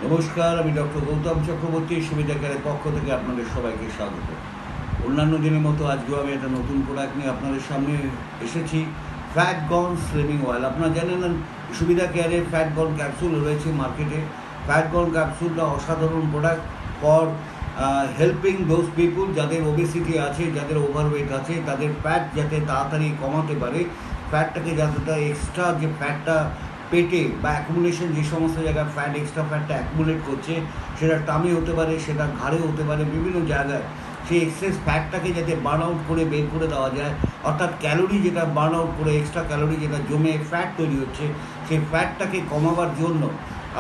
নমস্কার, আমি ডক্টর গৌতম চক্রবর্তী, সুবিধা কেয়ারের পক্ষ থেকে আপনাদের সবাইকে স্বাগত। অন্যান্য দিনের মতো আজকেও আমি একটা নতুন প্রোডাক্ট নিয়ে আপনাদের সামনে এসেছি। ফ্যাট গন স্লিমিং অয়েল। আপনারা জানেন সুবিধা কেয়ারের ফ্যাট গন ক্যাপসুল রয়েছে মার্কেটে। ফ্যাট গন ক্যাপসুলটা অসাধারণ product for helping those people যাদের ওবেসিটি আছে, যাদের ওভারওয়েট আছে, তাদের ফ্যাট যাতে তাড়াতাড়ি কমাতে পারে, ফ্যাটটাকে যাতে এক্সট্রা যে ফ্যাটটা পেটে বা অ্যাকুমুলেশন যে সমস্ত জায়গায় ফ্যাট এক্সট্রা ফ্যাটটা অ্যাকুমুলেট করছে, সেটা টামে হতে পারে, সেটা ঘাড়ে হতে পারে, বিভিন্ন জায়গায় সেই এক্সেস ফ্যাটটাকে যাতে বার্ন আউট করে বের করে দেওয়া যায়, অর্থাৎ ক্যালোরি যেটা বার্ন আউট করে এক্সট্রা ক্যালোরি যেটা জমে ফ্যাট তৈরি হচ্ছে, সেই ফ্যাটটাকে কমাবার জন্য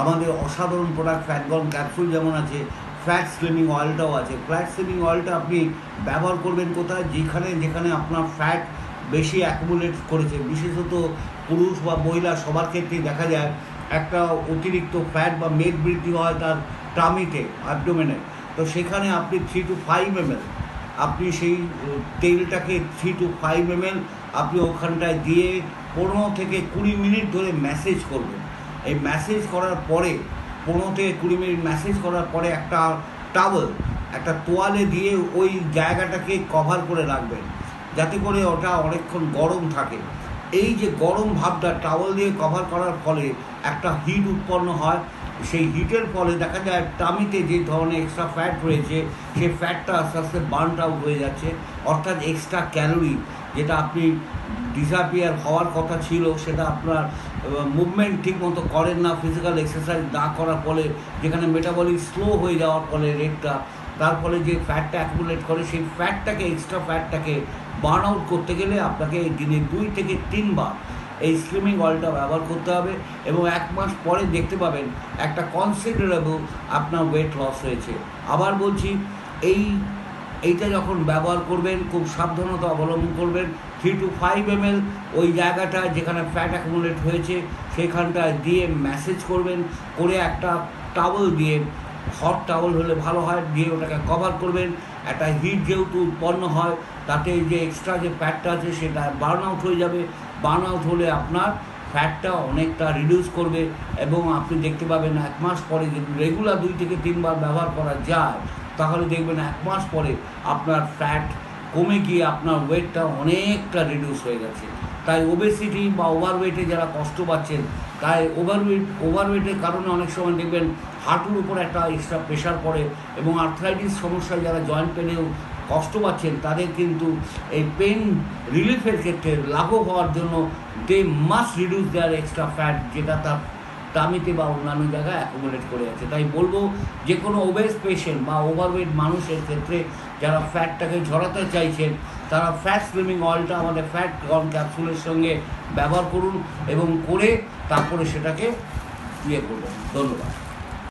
আমাদের অসাধারণ প্রোডাক্ট ফ্যাট গন ক্যাপসুল যেমন আছে, ফ্যাট স্লিমিং অয়েলটাও আছে। ফ্যাট স্লিমিং অয়েলটা আপনি ব্যবহার করবেন কোথায়? যেখানে আপনার ফ্যাট বেশি অ্যাকুমুলেট করেছে, বিশেষত পুরুষ বা মহিলা সবার ক্ষেত্রেই দেখা যায় একটা অতিরিক্ত ফ্যাট বা মেদ বৃদ্ধি হয় তার টামিতে, অ্যাবডোমেনে। তো সেখানে আপনি 3 to 5 ml আপনি সেই তেলটাকে 3 to 5 ml আপনি ওখানটায় দিয়ে 15 থেকে 20 মিনিট ধরে ম্যাসেজ করবেন। এই ম্যাসেজ করার পরে 15 থেকে 20 মিনিট ম্যাসেজ করার পরে একটা টাওয়েল, একটা তোয়ালে দিয়ে ওই জায়গাটাকে কভার করে রাখবেন, যাতে করে ওটা অনেকক্ষণ গরম থাকে। এই যে গরম ভাবটা টাওয়েল দিয়ে কভার করার ফলে একটা হিট উৎপন্ন হয়। সেই হিটের ফলে দেখা যায় টামিতে যে ধরনের এক্সট্রা ফ্যাট রয়েছে, সেই ফ্যাটটা আস্তে আস্তে বার্ন আউট হয়ে যাচ্ছে, অর্থাৎ এক্সট্রা ক্যালোরি যেটা আপনি ডিসঅ্যাপিয়ার হওয়ার কথা ছিল, সেটা আপনার মুভমেন্ট ঠিক মতো করেন না, ফিজিক্যাল এক্সারসাইজ না করার ফলে, যেখানে মেটাবলিক স্লো হয়ে যাওয়ার ফলে রেটটা, তার ফলে যে ফ্যাটটা অ্যাকুমুলেট করে, সেই ফ্যাটটাকে এক্সট্রা ফ্যাটটাকে বার্ন আউট করতে গেলে আপনাকে দিনে 2 থেকে 3 বার এই স্লিমিং অয়েলটা ব্যবহার করতে হবে, এবং 1 মাস পরে দেখতে পাবেন একটা কনসিডারেবল আপনার ওয়েট লস হয়েছে। আবার বলছি, এইটা যখন ব্যবহার করবেন খুব সাবধানতা অবলম্বন করবেন। 3 to 5 ml ওই জায়গাটা যেখানে ফ্যাট অ্যাকুমুলেট হয়েছে সেখানটায় দিয়ে ম্যাসেজ করবেন, করে একটা টাওয়েল দিয়ে, হট টাওয়েল হলে ভালো হয়, দিয়ে ওটাকে কভার করবেন। একটা হিট যেহেতু উৎপন্ন হয়, তাতে যে এক্সট্রা যে ফ্যাটটা আছে সেটা বার্ন আউট হয়ে যাবে। বার্ন আউট হলে আপনার ফ্যাটটা অনেকটা রিডিউস করবে, এবং আপনি দেখতে পাবেন 1 মাস পরে যদি রেগুলার 2 থেকে 3 বার ব্যবহার করা যায়, তাহলে দেখবেন 1 মাস পরে আপনার ফ্যাট কমে গিয়ে আপনার ওয়েটটা অনেকটা রিডিউস হয়ে গেছে। তাই ওবেসিটি বা ওভারওয়েটে যারা কষ্ট পাচ্ছেন, তাই ওভারওয়েটের কারণে অনেক সময় দেখবেন হাঁটুর উপর একটা এক্সট্রা প্রেশার পড়ে, এবং আর্থ্রাইটিস সমস্যায় যারা জয়েন্ট পেনেও কষ্ট পাচ্ছেন, তাদের কিন্তু এই পেন রিলিফের ক্ষেত্রে লাঘব হওয়ার জন্য they must reduce their extra fat, যেটা তার টামিতে বা অন্যান্য জায়গায় অ্যাকুমুলেট করে আছে। তাই বলবো, যে কোনো ওবেস পেশেন্ট বা ওভারওয়েট মানুষের ক্ষেত্রে যারা ফ্যাটটাকে ঝরাতে চাইছেন, তারা ফ্যাট স্লিমিং অয়েলটা আমাদের ফ্যাট গন ক্যাপসুলের সঙ্গে ব্যবহার করুন, এবং করে তারপরে সেটাকে করবেন। ধন্যবাদ।